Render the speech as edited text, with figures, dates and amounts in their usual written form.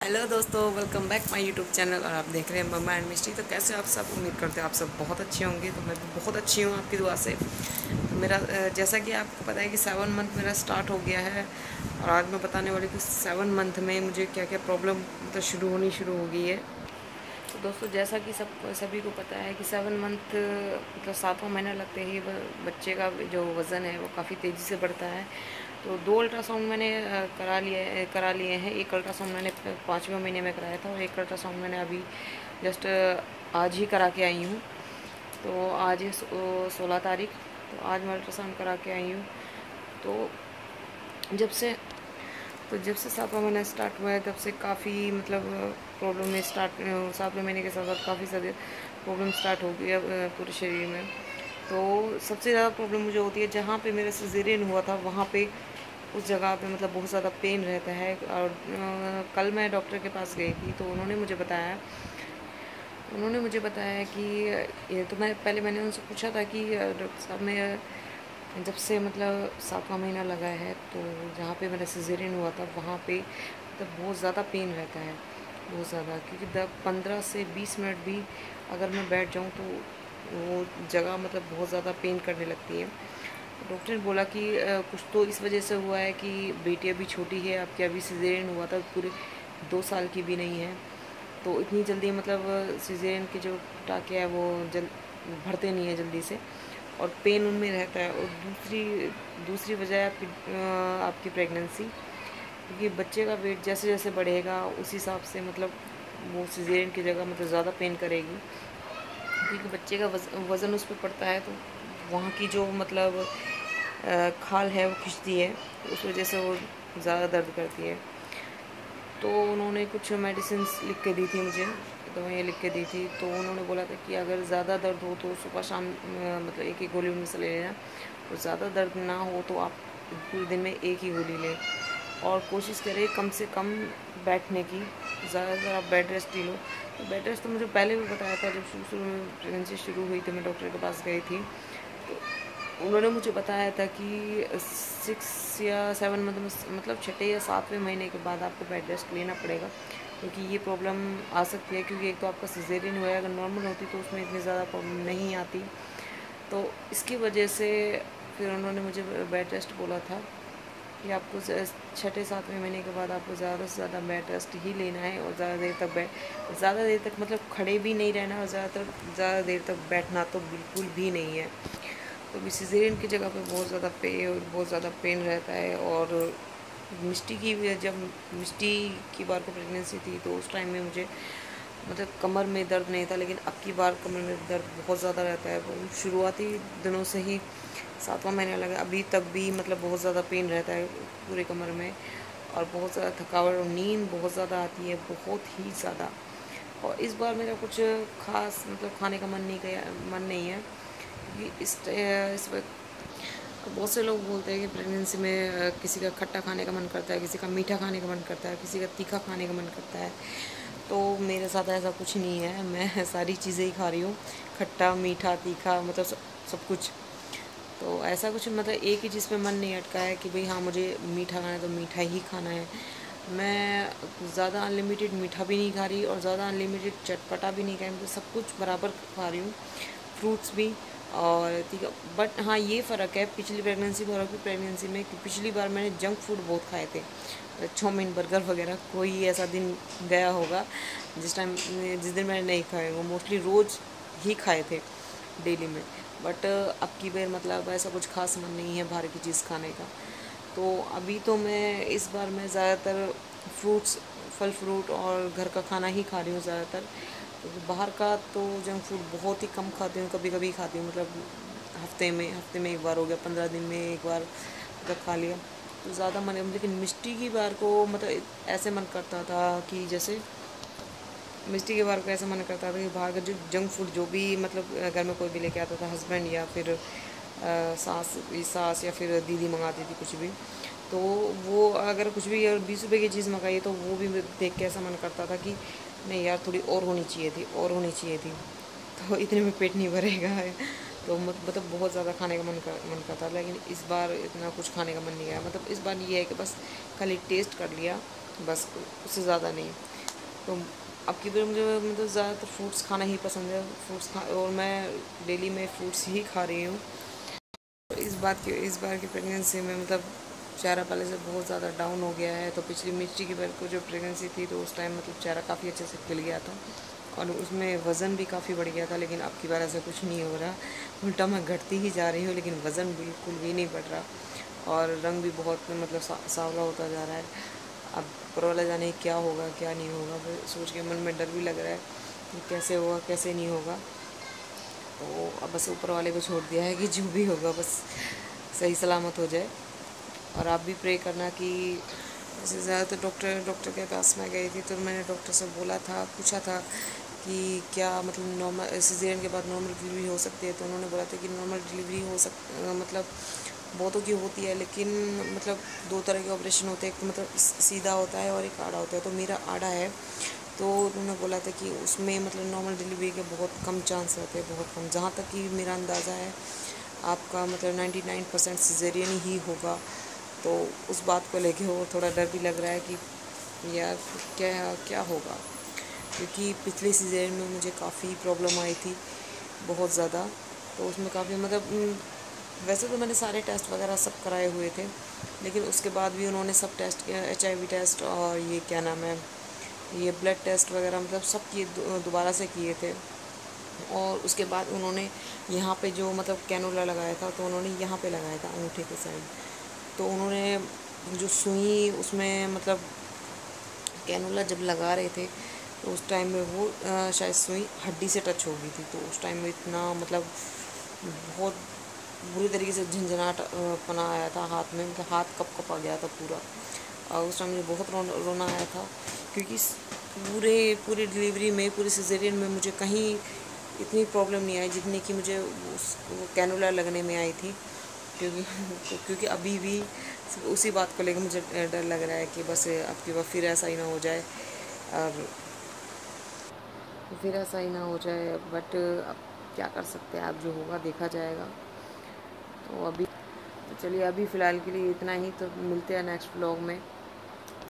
Hello दोस्तों, welcome back my YouTube channel. और आप देख रहे हैं मम्मा एंड मिस्टी। तो कैसे आप सब? उम्मीद करते हैं आप सब बहुत अच्छे होंगे। तो मैं भी बहुत अच्छी हूँ आपकी दुआ से। तो मेरा जैसा कि आपको पता है कि 7 मंथ मेरा स्टार्ट हो गया है। और आज मैं बताने वाली कि 7 मंथ में मुझे क्या क्या प्रॉब्लम मतलब शुरू हो गई है। तो दोस्तों, जैसा कि सभी को पता है कि 7 मंथ मतलब 7वां महीना लगते ही बच्चे का जो वज़न है वो काफ़ी तेज़ी से बढ़ता है। तो 2 अल्ट्रासाउंड मैंने करा लिए हैं। एक अल्ट्रासाउंड मैंने 5वें महीने में कराया था और एक अल्ट्रासाउंड मैंने अभी जस्ट आज ही करा के आई हूँ। तो आज है 16 तारीख। तो आज मैं अल्ट्रासाउंड करा के आई हूँ। तो जब से तो जब से 7वां महीना स्टार्ट हुआ है तब से काफ़ी मतलब प्रॉब्लम में 7वें महीने के साथ साथ काफ़ी सारे प्रॉब्लम स्टार्ट हो गया पूरे शरीर में। तो सबसे ज़्यादा प्रॉब्लम मुझे होती है जहाँ पे मेरा सिजेरियन हुआ था, वहाँ पे उस जगह पे मतलब बहुत ज़्यादा पेन रहता है। और कल मैं डॉक्टर के पास गई थी तो उन्होंने मुझे बताया कि ये तो मैंने उनसे पूछा था कि डॉक्टर साहब, मैं जब से मतलब 7वां महीना लगा है तो जहाँ पे मेरा सिजेरियन हुआ था वहाँ पे मतलब बहुत ज़्यादा पेन रहता है, बहुत ज़्यादा। क्योंकि 15 से 20 मिनट भी अगर मैं बैठ जाऊँ तो वो जगह मतलब बहुत ज़्यादा पेन करने लगती है। डॉक्टर ने बोला कि कुछ तो इस वजह से हुआ है कि बेटी अभी छोटी है, आपके अभी सिजेरियन हुआ था, पूरे 2 साल की भी नहीं है। तो इतनी जल्दी मतलब सिजेरियन के जो टाँके हैं वो भरते नहीं है जल्दी से, और पेन उनमें रहता है। और दूसरी दूसरी वजह है आपकी प्रेगनेंसी। क्योंकि बच्चे का वेट जैसे जैसे बढ़ेगा उस हिसाब से मतलब वो सिजेरियन की जगह मतलब ज़्यादा पेन करेगी। क्योंकि बच्चे का वज़न उस पर पड़ता है, तो वहाँ की जो मतलब खाल है वो खिंचती है, तो उस वजह से वो ज़्यादा दर्द करती है। तो उन्होंने कुछ मेडिसिन लिख के दी थी मुझे, दवाइयाँ लिख के दी थी। तो उन्होंने बोला था कि अगर ज़्यादा दर्द हो तो सुबह शाम मतलब एक ही गोली उनमें से ले लेना, और ज़्यादा दर्द ना हो तो आप पूरे दिन में एक ही गोली लें। और कोशिश करें कम से कम बैठने की, ज़्यादातर आप बेड रेस्ट ही लो। तो बेड रेस्ट तो मुझे पहले भी बताया था, जब शुरू में प्रेगनेंसी शुरू हुई तो मैं डॉक्टर के पास गई थी। तो उन्होंने मुझे बताया था कि 6 या 7 मतलब 6 या 7वें महीने के बाद आपको बेड रेस्ट लेना पड़ेगा। क्योंकि ये प्रॉब्लम आ सकती है, क्योंकि एक तो आपका सिजेरियन हुआ है, अगर नॉर्मल होती तो उसमें इतनी ज़्यादा प्रॉब्लम नहीं आती। तो इसकी वजह से फिर उन्होंने मुझे बेड रेस्ट बोला था कि आपको 6-7वें महीने के बाद आपको ज़्यादा से ज़्यादा बेड रेस्ट ही लेना है। और ज़्यादा देर तक मतलब खड़े भी नहीं रहना, और ज़्यादा देर तक बैठना तो बिल्कुल भी नहीं है। तो भी सिजेरियन की जगह पे बहुत ज़्यादा पेन रहता है। और जब मिष्टी की बार को प्रेगनेंसी थी तो उस टाइम में मुझे मतलब कमर में दर्द नहीं था, लेकिन अब की बार कमर में दर्द बहुत ज़्यादा रहता है। वो शुरुआती दिनों से ही 7वां महीना लगा अभी तक भी मतलब बहुत ज़्यादा पेन रहता है पूरे कमर में। और बहुत ज़्यादा थकावट और नींद बहुत ज़्यादा आती है, बहुत ही ज़्यादा। और इस बार मेरा कुछ खास मतलब खाने का मन नहीं है। क्योंकि इस वक्त बहुत से लोग बोलते हैं कि प्रेगनेंसी में किसी का खट्टा खाने का मन करता है, किसी का मीठा खाने का मन करता है, किसी का तीखा खाने का मन करता है। तो मेरे साथ ऐसा कुछ नहीं है, मैं सारी चीज़ें ही खा रही हूँ, खट्टा मीठा तीखा मतलब सब कुछ। तो ऐसा कुछ मतलब एक ही चीज़ पे मन नहीं अटका है कि भाई हाँ मुझे मीठा खाना है तो मीठा ही खाना है। मैं ज़्यादा अनलिमिटेड मीठा भी नहीं खा रही और ज़्यादा अनलिमिटेड चटपटा भी नहीं खा रही, मतलब सब कुछ बराबर खा रही हूँ, फ्रूट्स भी। और ठीक है, बट हाँ ये फ़र्क है पिछली प्रेगनेंसी और अभी प्रेगनेंसी में कि पिछली बार मैंने जंक फूड बहुत खाए थे, चाउमीन बर्गर वगैरह। कोई ऐसा दिन गया होगा जिस दिन मैंने नहीं खाए, वो मोस्टली रोज़ ही खाए थे डेली में। बट अब की बार मतलब ऐसा कुछ खास मन नहीं है बाहर की चीज़ खाने का। तो अभी तो मैं इस बार मैं ज़्यादातर फल फ्रूट और घर का खाना ही खा रही हूँ ज़्यादातर। तो बाहर का तो जंक फूड बहुत ही कम खाती हूँ, कभी कभी खाती हूँ, मतलब हफ्ते में एक बार हो गया, 15 दिन में एक बार मतलब खा लिया। तो ज़्यादा मन, लेकिन मिष्टी की बार को मतलब ऐसे मन करता था कि जैसे मिष्टी के बार को ऐसा मन करता था कि बाहर का जो जंक फूड जो भी मतलब घर में कोई भी लेके आता था, हस्बैंड या फिर सास या फिर दीदी मंगाती थी कुछ भी, तो वो अगर कुछ भी अगर 20 रुपये की चीज़ मंगाई तो वो भी देख के ऐसा मन करता था कि नहीं यार थोड़ी और होनी चाहिए थी, और होनी चाहिए थी। तो इतने में पेट नहीं भरेगा है। तो मतलब बहुत ज़्यादा खाने का मन करता, लेकिन इस बार इतना कुछ खाने का मन नहीं आया। मतलब इस बार ये है कि बस खाली टेस्ट कर लिया बस उससे ज़्यादा नहीं। तो अब की बार मुझे मतलब ज़्यादातर फ्रूट्स खाना ही पसंद है, फ्रूट्स खा, और मैं डेली में फ्रूट्स ही खा रही हूँ। तो इस बार की प्रेगनेंसी में मतलब चेहरा पहले से बहुत ज़्यादा डाउन हो गया है। तो पिछली मिर्ची की बार को जो प्रेगनेंसी थी तो उस टाइम मतलब चेहरा काफ़ी अच्छे से खिल गया था और उसमें वज़न भी काफ़ी बढ़ गया था। लेकिन अब की बार ऐसा कुछ नहीं हो रहा, उल्टा मैं घटती ही जा रही हूँ, लेकिन वज़न बिल्कुल भी नहीं बढ़ रहा और रंग भी बहुत मतलब सांवला होता जा रहा है। अब ऊपर वाला जाने क्या होगा क्या नहीं होगा, फिर सोच के मन में डर भी लग रहा है कि कैसे होगा कैसे नहीं होगा। तो अब बस ऊपर वाले को छोड़ दिया है कि जो भी होगा बस सही सलामत हो जाए। और आप भी प्रे करना कि जैसे ज़्यादा तो डॉक्टर के पास मैं गई थी तो मैंने डॉक्टर से पूछा था कि क्या मतलब नॉर्मल सिजेरियन के बाद नॉर्मल डिलीवरी हो सकती है। तो उन्होंने बोला था कि नॉर्मल डिलीवरी मतलब बहुतों की होती है, लेकिन मतलब दो तरह के ऑपरेशन होते हैं, एक तो मतलब सीधा होता है और एक आड़ा होता है। तो मेरा आड़ा है, तो उन्होंने बोला था कि उसमें मतलब नॉर्मल डिलीवरी के बहुत कम चांस रहते हैं, बहुत कम। जहाँ तक कि मेरा अंदाज़ा है आपका मतलब 99% सिजेरियन ही होगा। तो उस बात को लेके वो थोड़ा डर भी लग रहा है कि यार क्या क्या होगा, क्योंकि पिछले सीजन में मुझे काफ़ी प्रॉब्लम आई थी बहुत ज़्यादा। तो उसमें काफ़ी मतलब वैसे तो मैंने सारे टेस्ट वगैरह सब कराए हुए थे, लेकिन उसके बाद भी उन्होंने सब टेस्ट HIV टेस्ट और ये क्या नाम है ये ब्लड टेस्ट वगैरह मतलब सब किए, दोबारा से किए थे। और उसके बाद उन्होंने यहाँ पे जो मतलब कैनुला लगाया था तो उन्होंने यहाँ पे लगाया था अंगूठे के साइड। तो उन्होंने जो सुई उसमें मतलब कैनुला जब लगा रहे थे तो उस टाइम में वो शायद सुई हड्डी से टच हो गई थी। तो उस टाइम में इतना मतलब बहुत बुरी तरीके से झंझनाट पना आया था हाथ में, मतलब हाथ कप आ गया था पूरा। और उस टाइम मुझे बहुत रोना आया था, क्योंकि पूरी डिलीवरी में पूरे सिजेरियन में मुझे कहीं इतनी प्रॉब्लम नहीं आई जितनी कि मुझे वो कैनुला लगने में आई थी। क्योंकि अभी भी उसी बात को लेकर मुझे डर लग रहा है कि बस अब की बार फिर ऐसा ही ना हो जाए, और फिर ऐसा ही ना हो जाए। बट अब क्या कर सकते हैं, अब जो होगा देखा जाएगा। तो चलिए अभी फ़िलहाल के लिए इतना ही। तो मिलते हैं नेक्स्ट व्लॉग में।